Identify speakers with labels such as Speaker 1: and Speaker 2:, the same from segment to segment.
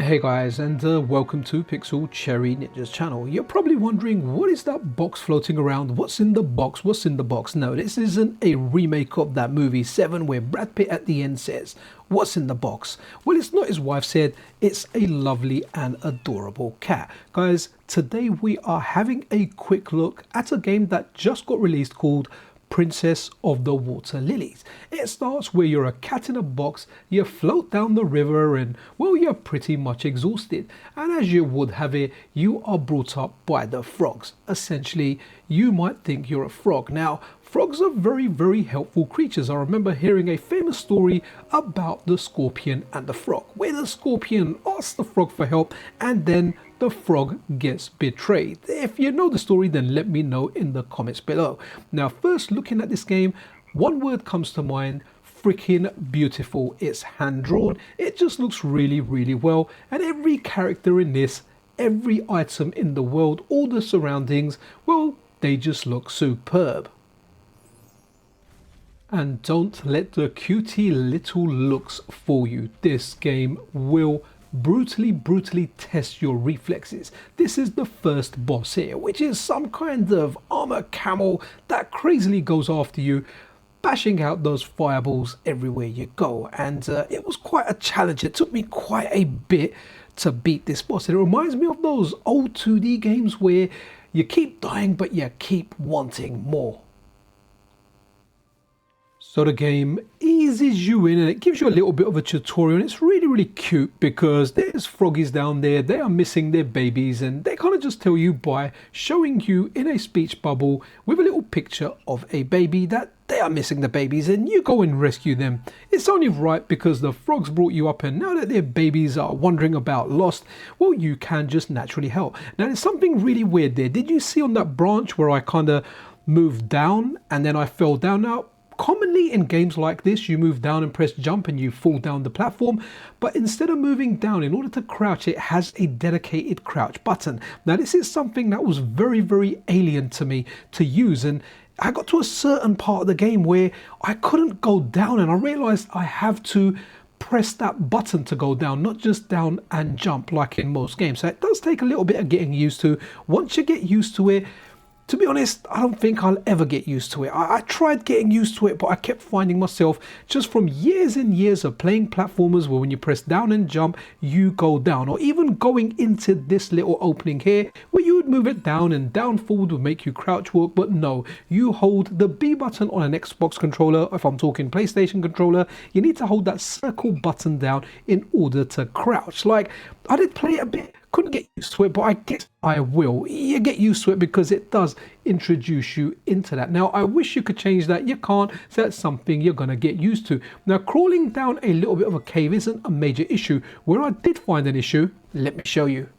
Speaker 1: Hey guys, and welcome to Pixel Cherry Ninja's channel. You're probably wondering, what is that box floating around? What's in the box? What's in the box? No, this isn't a remake of that movie 7 where Brad Pitt at the end says, "What's in the box?" Well, it's not his wife said, it's a lovely and adorable cat. Guys, today we are having a quick look at a game that just got released called Princess of the Water Lilies. It starts where you're a cat in a box, you float down the river and, well, you're pretty much exhausted. And as you would have it, you are brought up by the frogs. Essentially, you might think you're a frog. Now, frogs are very helpful creatures. I remember hearing a famous story about the scorpion and the frog, where the scorpion asks the frog for help and then the frog gets betrayed. If you know the story, then let me know in the comments below. Now, first looking at this game, one word comes to mind: freaking beautiful. It's hand drawn. It just looks really well, and every character in this, every item in the world, all the surroundings, well, they just look superb. And don't let the cutie little looks fool you. This game will brutally test your reflexes. This is the first boss here, which is some kind of armor camel that crazily goes after you, bashing out those fireballs everywhere you go. And it was quite a challenge. It took me quite a bit to beat this boss. It reminds me of those old 2D games where you keep dying but you keep wanting more. So the game eases you in and it gives you a little bit of a tutorial, and it's really cute because there's froggies down there. They are missing their babies, and they kind of just tell you by showing you in a speech bubble with a little picture of a baby that they are missing the babies and you go and rescue them. It's only right because the frogs brought you up, and now that their babies are wandering about lost, well, you can just naturally help. Now, there's something really weird there. Did you see on that branch where I kind of moved down and then I fell down? Now, commonly in games like this, you move down and press jump and you fall down the platform, but instead of moving down, in order to crouch, it has a dedicated crouch button. Now, this is something that was very alien to me to use, and I got to a certain part of the game where I couldn't go down, and I realized I have to press that button to go down, not just down and jump like in most games. So it does take a little bit of getting used to. Once you get used to it, to be honest, I don't think I'll ever get used to it. I tried getting used to it, but I kept finding myself, just from years and years of playing platformers where when you press down and jump, you go down. Or even going into this little opening here, where you would move it down and down forward would make you crouch walk. But no, you hold the B button on an Xbox controller. If I'm talking PlayStation controller, you need to hold that circle button down in order to crouch. Like, I did play it a bit. Couldn't get used to it, but I guess I will. You get used to it because it does introduce you into that. Now, I wish you could change that. You can't, so that's something you're going to get used to. Now, crawling down a little bit of a cave isn't a major issue. Where I did find an issue, let me show you.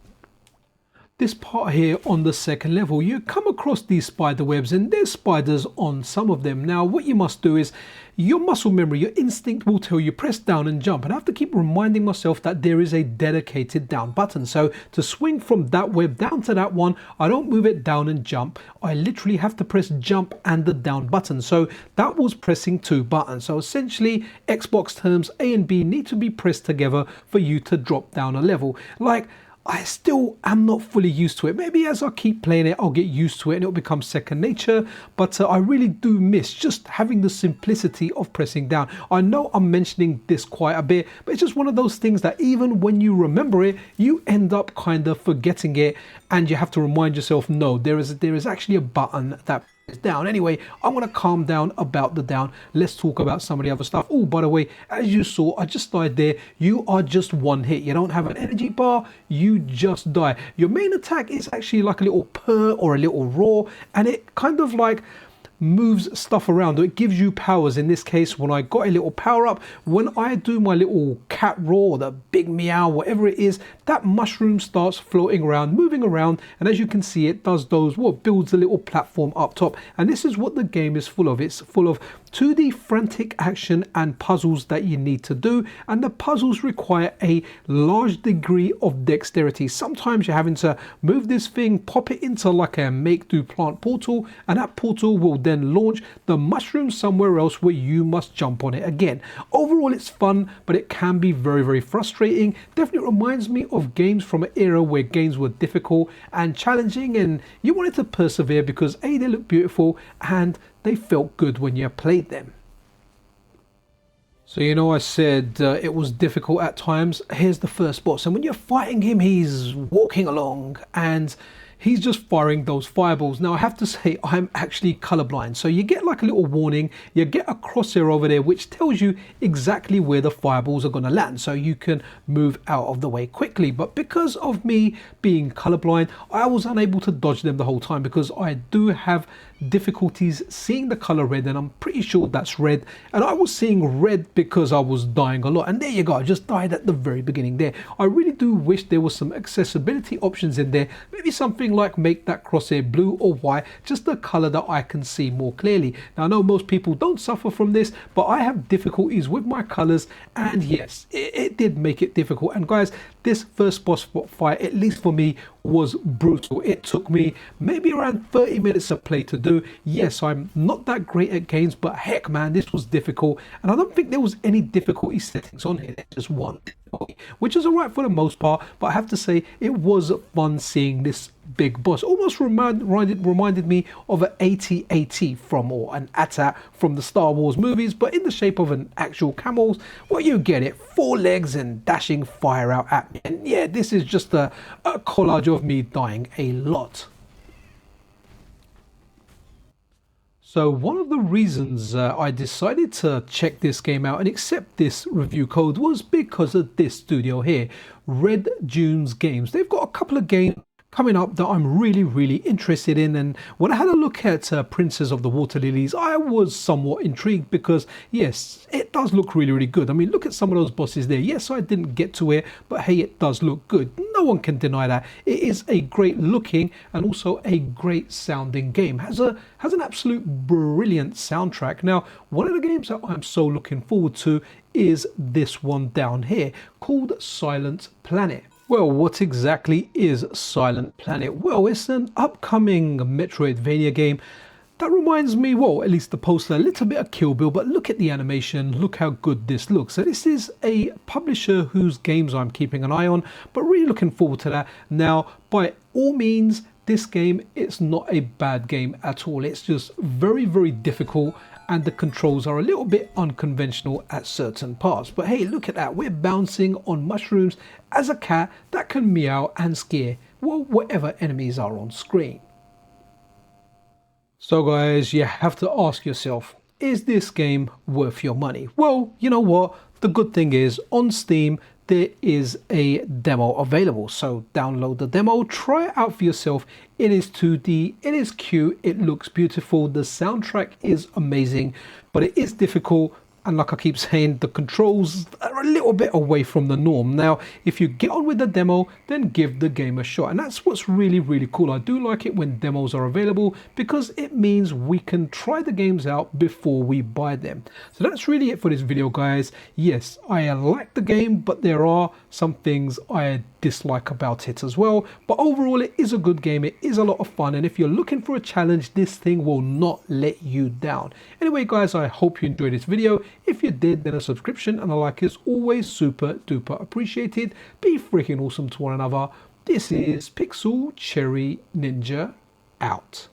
Speaker 1: This part here on the second level, you come across these spider webs, and there's spiders on some of them. Now, what you must do is, your muscle memory, your instinct will tell you press down and jump, and I have to keep reminding myself that there is a dedicated down button. So to swing from that web down to that one, I don't move it down and jump. I literally have to press jump and the down button. So that was pressing two buttons. So essentially, Xbox terms, A and B need to be pressed together for you to drop down a level. Like, I still am not fully used to it. Maybe as I keep playing it, I'll get used to it and it'll become second nature. But I really do miss just having the simplicity of pressing down. I know I'm mentioning this quite a bit, but it's just one of those things that even when you remember it, you end up kind of forgetting it, and you have to remind yourself, no, there is actually a button that is down. Anyway, I'm going to calm down about the down. Let's talk about some of the other stuff. Oh, by the way, as you saw, I just died there. You are just one hit. You don't have an energy bar. You just die. Your main attack is actually like a little purr or a little roar, and it kind of like moves stuff around. It gives you powers. In this case, when I got a little power up, when I do my little cat roar, the big meow, whatever it is, that mushroom starts floating around, moving around, and as you can see, it does those, builds a little platform up top. And this is what the game is full of. It's full of 2D frantic action and puzzles that you need to do, and the puzzles require a large degree of dexterity. Sometimes you're having to move this thing, pop it into like a make do plant portal, and that portal will then launch the mushroom somewhere else where you must jump on it again. Overall it's fun, but it can be very frustrating. Definitely reminds me of games from an era where games were difficult and challenging and you wanted to persevere because A, they look beautiful and they felt good when you played them. So I said it was difficult at times. Here's the first boss, and when you're fighting him, he's walking along and he's just firing those fireballs. Now I have to say I'm actually colorblind, so you get like a little warning, you get a crosshair over there which tells you exactly where the fireballs are going to land so you can move out of the way quickly. But because of me being colorblind, I was unable to dodge them the whole time because I do have difficulties seeing the color red, and I'm pretty sure that's red, and I was seeing red because I was dying a lot. And there you go, I just died at the very beginning there. I really do wish there was some accessibility options in there, maybe something like make that crosshair blue or white, just the color that I can see more clearly. Now I know most people don't suffer from this, but I have difficulties with my colors, and yes, it did make it difficult. And guys, this first boss fight, at least for me, was brutal. It took me maybe around 30 minutes of play to do. Yes, I'm not that great at games, but heck man, this was difficult, and I don't think there was any difficulty settings on here. There's just one, which is alright for the most part, but I have to say it was fun seeing this big boss. Almost reminded me of an AT-AT from, or an AT-AT from the Star Wars movies, but in the shape of an actual camel. Well, you get it, 4 legs and dashing fire out at me. And yeah, this is just a collage of me dying a lot. So one of the reasons I decided to check this game out and accept this review code was because of this studio here, Red Dunes Games. They've got a couple of games coming up that I'm really interested in, and when I had a look at Princess of the Water Lilies, I was somewhat intrigued because yes, it does look really good. I mean, look at some of those bosses there. Yes, I didn't get to it, but hey, it does look good. No one can deny that. It is a great looking and also a great sounding game. Has an absolute brilliant soundtrack. Now, one of the games that I'm so looking forward to is this one down here called Silent Planet. Well, what exactly is Silent Planet? Well, it's an upcoming Metroidvania game that reminds me, well, at least the poster, a little bit of Kill Bill, but look at the animation, look how good this looks. So this is a publisher whose games I'm keeping an eye on, but really looking forward to that. Now, by all means, this game, it's not a bad game at all. It's just very difficult, and the controls are a little bit unconventional at certain parts. But hey, look at that. We're bouncing on mushrooms as a cat that can meow and scare, well, whatever enemies are on screen. So guys, you have to ask yourself, is this game worth your money? Well, you know what? The good thing is on Steam, there is a demo available. So download the demo, try it out for yourself. It is 2D, it is cute, it looks beautiful, the soundtrack is amazing, but it is difficult. And like I keep saying, the controls are a little bit away from the norm. Now, if you get on with the demo, then give the game a shot. And that's what's really cool. I do like it when demos are available because it means we can try the games out before we buy them. So that's really it for this video, guys. Yes, I like the game, but there are some things I dislike about it as well. But overall, it is a good game. It is a lot of fun. And if you're looking for a challenge, this thing will not let you down. Anyway, guys, I hope you enjoyed this video. If you did, then a subscription and a like is always super duper appreciated. Be freaking awesome to one another. This is Pixel Cherry Ninja out.